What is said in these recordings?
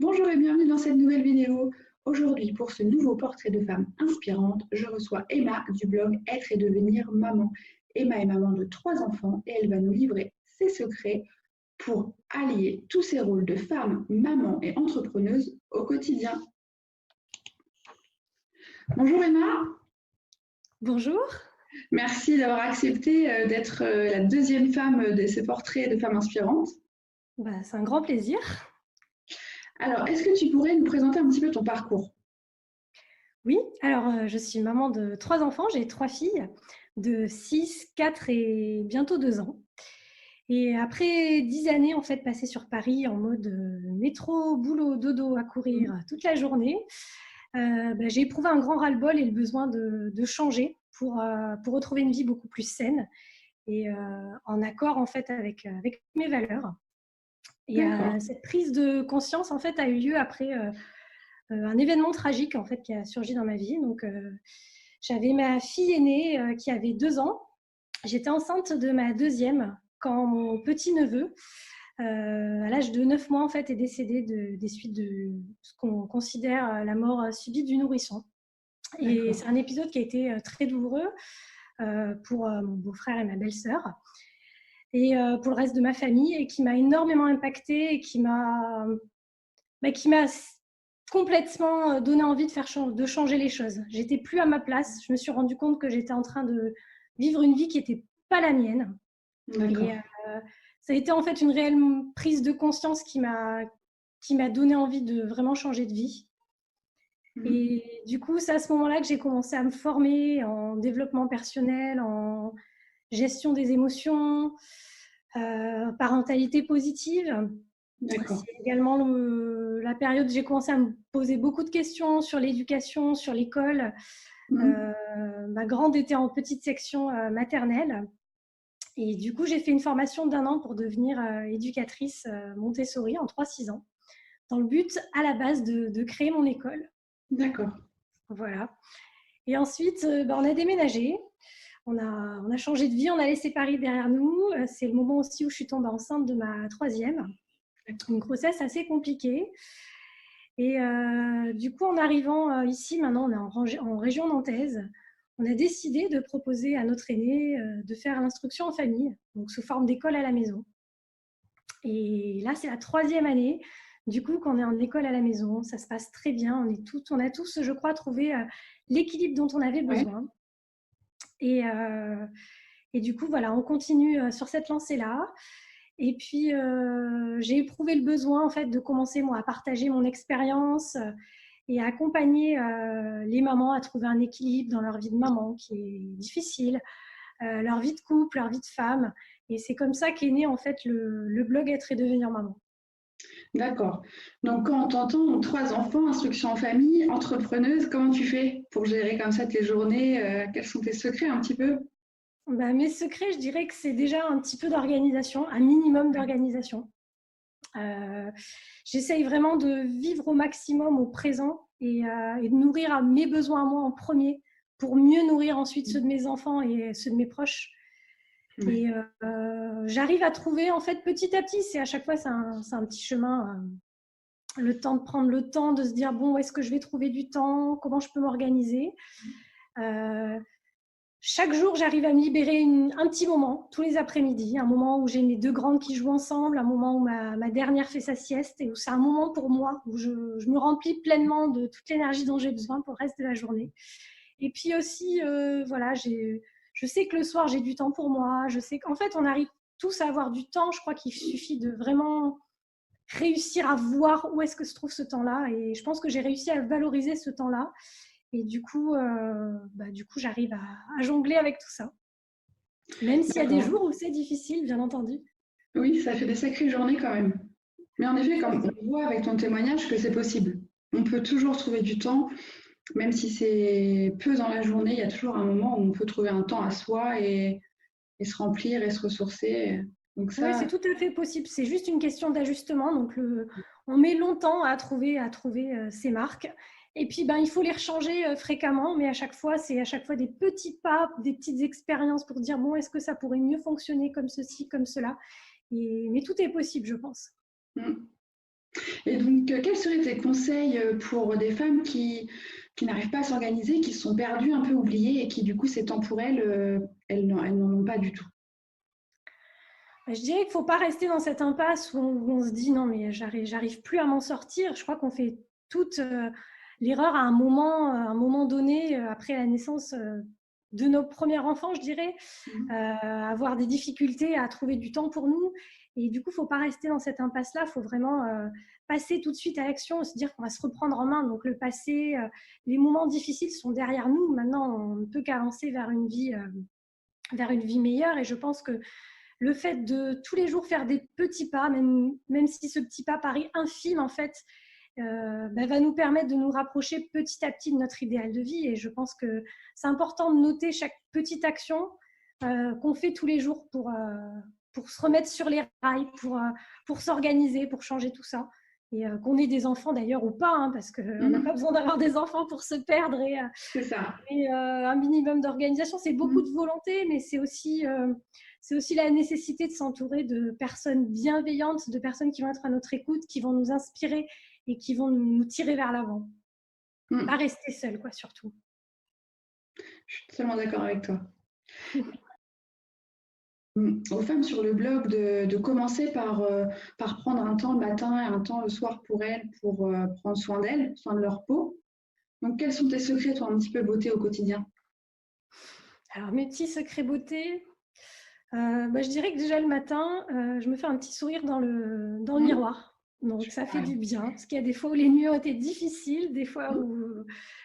Bonjour et bienvenue dans cette nouvelle vidéo. Aujourd'hui, pour ce nouveau portrait de femme inspirante, je reçois Emma du blog Être et devenir maman. Emma est maman de 3 enfants et elle va nous livrer ses secrets pour allier tous ses rôles de femme, maman et entrepreneuse au quotidien. Bonjour Emma, Bonjour. merci d'avoir accepté d'être la deuxième femme de ces portraits de femmes inspirantes. C'est un grand plaisir. Alors, est-ce que tu pourrais nous présenter un petit peu ton parcours? Oui, alors je suis maman de 3 enfants. J'ai 3 filles de 6, 4 et bientôt 2 ans. Et après 10 années en fait passées sur Paris en mode métro, boulot, dodo à courir toute la journée, j'ai éprouvé un grand ras-le-bol et le besoin de changer pour retrouver une vie beaucoup plus saine et en accord en fait avec mes valeurs. Et D'accord, cette prise de conscience en fait a eu lieu après un événement tragique en fait qui a surgi dans ma vie. Donc, j'avais ma fille aînée qui avait 2 ans. J'étais enceinte de ma deuxième quand mon petit-neveu, à l'âge de 9 mois, en fait, est décédé des suites de ce qu'on considère la mort subie du nourrisson. Et d'accord. c'est un épisode qui a été très douloureux pour mon beau-frère et ma belle-sœur et pour le reste de ma famille et qui m'a énormément impactée et qui m'a complètement donné envie de changer les choses. J'étais plus à ma place. Je me suis rendu compte que j'étais en train de vivre une vie qui n'était pas la mienne. Et D'accord. ça a été en fait une réelle prise de conscience qui m'a donné envie de vraiment changer de vie. Mhm. Et du coup, c'est à ce moment-là que j'ai commencé à me former en développement personnel, en gestion des émotions, parentalité positive. D'accord. C'est également la période où j'ai commencé à me poser beaucoup de questions sur l'éducation, sur l'école. Mhm. Euh, Ma grande était en petite section maternelle. Et du coup, j'ai fait une formation d'1 an pour devenir éducatrice Montessori en 3-6 ans, dans le but à la base de créer mon école. D'accord. Voilà. Et ensuite, on a déménagé. On a changé de vie, on a laissé Paris derrière nous. C'est le moment aussi où je suis tombée enceinte de ma troisième. Une grossesse assez compliquée. Et du coup, en arrivant ici, maintenant, on est en région nantaise. On a décidé de proposer à notre aîné de faire l'instruction en famille, donc sous forme d'école à la maison. Et là, c'est la 3e année. Du coup, qu'on est en école à la maison, ça se passe très bien. On a tous, je crois, trouvé l'équilibre dont on avait Ouais. besoin. Et, euh, et du coup, voilà, on continue sur cette lancée-là. Et puis, j'ai éprouvé le besoin, en fait, de commencer, moi, à partager mon expérience et à accompagner les mamans à trouver un équilibre dans leur vie de maman qui est difficile, leur vie de couple, leur vie de femme. Et c'est comme ça qu'est né, en fait, le blog Être et devenir maman. D'accord. Donc, quand on t'entend 3 enfants, instruction en famille, entrepreneuse, comment tu fais pour gérer comme ça tes journées? Quels sont tes secrets un petit peu? Mes secrets, je dirais que c'est déjà un petit peu d'organisation, un minimum d'organisation. Euh, J'essaye vraiment de vivre au maximum au présent et de nourrir à mes besoins à moi en premier pour mieux nourrir ensuite ceux de mes enfants et ceux de mes proches. Ouais. Et j'arrive à trouver, en fait, petit à petit, c'est à chaque fois, c'est un petit chemin, le temps de prendre le temps, de se dire, bon, où est-ce que je vais trouver du temps, comment je peux m'organiser. Euh, Chaque jour, j'arrive à me libérer un petit moment, tous les après-midi, un moment où j'ai mes 2 grandes qui jouent ensemble, un moment où ma dernière fait sa sieste et où c'est un moment pour moi, où je me remplis pleinement de toute l'énergie dont j'ai besoin pour le reste de la journée. Et puis aussi, voilà, je sais que le soir, j'ai du temps pour moi. Je sais qu'en fait, on arrive tous à avoir du temps. Je crois qu'il suffit de vraiment réussir à voir où est-ce que se trouve ce temps-là. Et je pense que j'ai réussi à valoriser ce temps-là. Et du coup, j'arrive à jongler avec tout ça. Même s'il y a des D'accord. jours où c'est difficile, bien entendu. Oui, ça fait des sacrées journées quand même. Mais en effet, comme Exactement. on voit avec ton témoignage que c'est possible. On peut toujours trouver du temps, même si c'est peu dans la journée, il y a toujours un moment où on peut trouver un temps à soi et se remplir et se ressourcer. Donc Oui, ça, c'est tout à fait possible. C'est juste une question d'ajustement. Donc, on met longtemps à trouver ces marques. Et puis, il faut les rechanger fréquemment, mais à chaque fois, c'est à chaque fois des petits pas, des petites expériences pour dire, bon, est-ce que ça pourrait mieux fonctionner comme ceci, comme cela. Mais tout est possible, je pense. mm. Et donc, quels seraient tes conseils pour des femmes qui n'arrivent pas à s'organiser, qui sont perdues, un peu oubliées et qui, du coup, ces temps pour elles, elles n'en ont pas du tout? Je dirais qu'il ne faut pas rester dans cette impasse où on se dit non, mais j'arrive plus à m'en sortir. Je crois qu'on fait toute l'erreur à un moment donné, après la naissance de nos premiers enfants, je dirais, avoir des difficultés à trouver du temps pour nous. Et du coup, il ne faut pas rester dans cette impasse-là. Il faut vraiment passer tout de suite à l'action, se dire qu'on va se reprendre en main. Donc le passé, les moments difficiles sont derrière nous. Maintenant, on ne peut qu'avancer vers une vie meilleure. Et je pense que le fait de tous les jours faire des petits pas, même si ce petit pas paraît infime, en fait, va nous permettre de nous rapprocher petit à petit de notre idéal de vie. Et je pense que c'est important de noter chaque petite action qu'on fait tous les jours pour se remettre sur les rails, pour s'organiser, pour changer tout ça. Et qu'on ait des enfants d'ailleurs ou pas, hein, parce qu'on n'a pas besoin d'avoir des enfants pour se perdre. C'est ça. Et un minimum d'organisation, c'est beaucoup de volonté, mais c'est aussi la nécessité de s'entourer de personnes bienveillantes, de personnes qui vont être à notre écoute, qui vont nous inspirer et qui vont nous tirer vers l'avant. Pas rester seul, quoi, surtout. Je suis totalement d'accord avec toi. Aux femmes sur le blog de commencer par prendre un temps le matin et un temps le soir pour elles, pour prendre soin d'elles, soin de leur peau. Donc, quels sont tes secrets, toi, un petit peu beauté au quotidien? Alors, mes petits secrets beauté, je dirais que déjà le matin, je me fais un petit sourire dans le miroir. Donc, ça fait du bien. Parce qu'il y a des fois où les nuits ont été difficiles, des fois où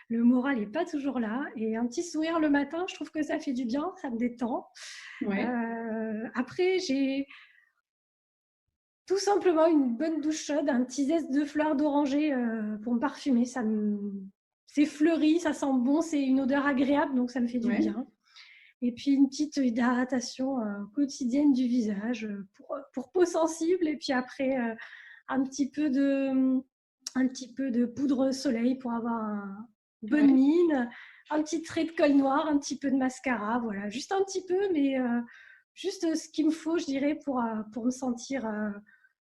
le moral n'est pas toujours là. Et un petit sourire le matin, je trouve que ça fait du bien, ça me détend. Ouais. Après, j'ai tout simplement une bonne douche chaude, un petit zeste de fleurs d'oranger pour me parfumer. C'est fleuri, ça sent bon, c'est une odeur agréable, donc ça me fait du bien. Et puis une petite hydratation quotidienne du visage pour peau sensible. Et puis après, un petit peu de poudre soleil pour avoir une bonne mine, un petit trait de col noir, un petit peu de mascara, voilà, juste un petit peu, mais juste ce qu'il me faut, je dirais, pour me sentir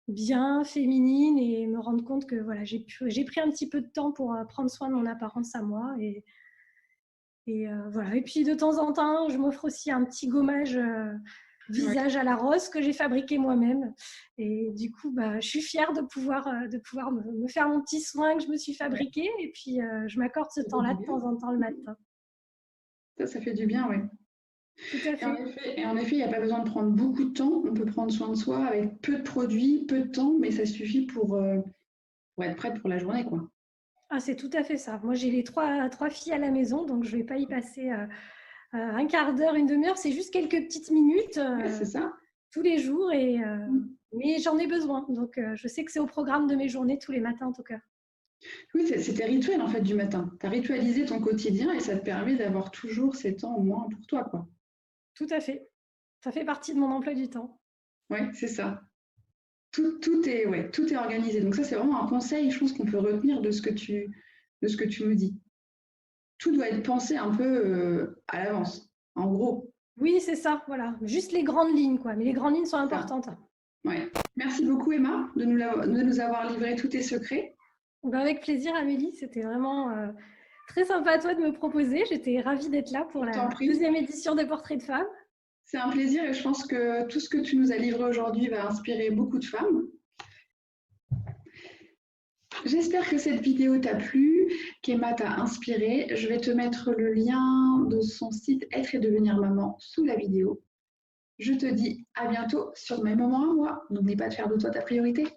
bien, féminine et me rendre compte que voilà, j'ai pris un petit peu de temps pour prendre soin de mon apparence à moi. Et voilà. Et puis de temps en temps, je m'offre aussi un petit gommage visage à la rose que j'ai fabriqué moi-même. Et du coup, je suis fière de pouvoir me faire mon petit soin que je me suis fabriqué. Et puis, je m'accorde ce temps-là de temps en temps le matin. Ça fait du bien, oui. Tout à fait. Et en effet, il n'y a pas besoin de prendre beaucoup de temps. On peut prendre soin de soi avec peu de produits, peu de temps, mais ça suffit pour être prête pour la journée, quoi. Ah, c'est tout à fait ça. Moi, j'ai les trois filles à la maison, donc je ne vais pas y passer un quart d'heure, une demi-heure. C'est juste quelques petites minutes C'est ça. tous les jours. Mais j'en ai besoin. Donc, je sais que c'est au programme de mes journées tous les matins, en tout cas. Oui, c'est tes rituels, en fait, du matin. Tu as ritualisé ton quotidien et ça te permet d'avoir toujours ces temps au moins pour toi, quoi. Tout à fait. Ça fait partie de mon emploi du temps. Oui, c'est ça. Tout est organisé. Donc ça, c'est vraiment un conseil, je pense qu'on peut retenir de ce que tu me dis. Tout doit être pensé un peu à l'avance, en gros. Oui, c'est ça, voilà. Juste les grandes lignes, quoi. Mais les grandes lignes sont importantes. Ouais. Merci beaucoup, Emma, de nous avoir livré tous tes secrets. Avec plaisir, Amélie. C'était vraiment très sympa à toi de me proposer. J'étais ravie d'être là pour la deuxième édition des Portraits de femmes. C'est un plaisir et je pense que tout ce que tu nous as livré aujourd'hui va inspirer beaucoup de femmes. J'espère que cette vidéo t'a plu, qu'Emma t'a inspiré. Je vais te mettre le lien de son site Être et devenir maman sous la vidéo. Je te dis à bientôt sur mes moments à moi. N'oublie pas de faire de toi ta priorité.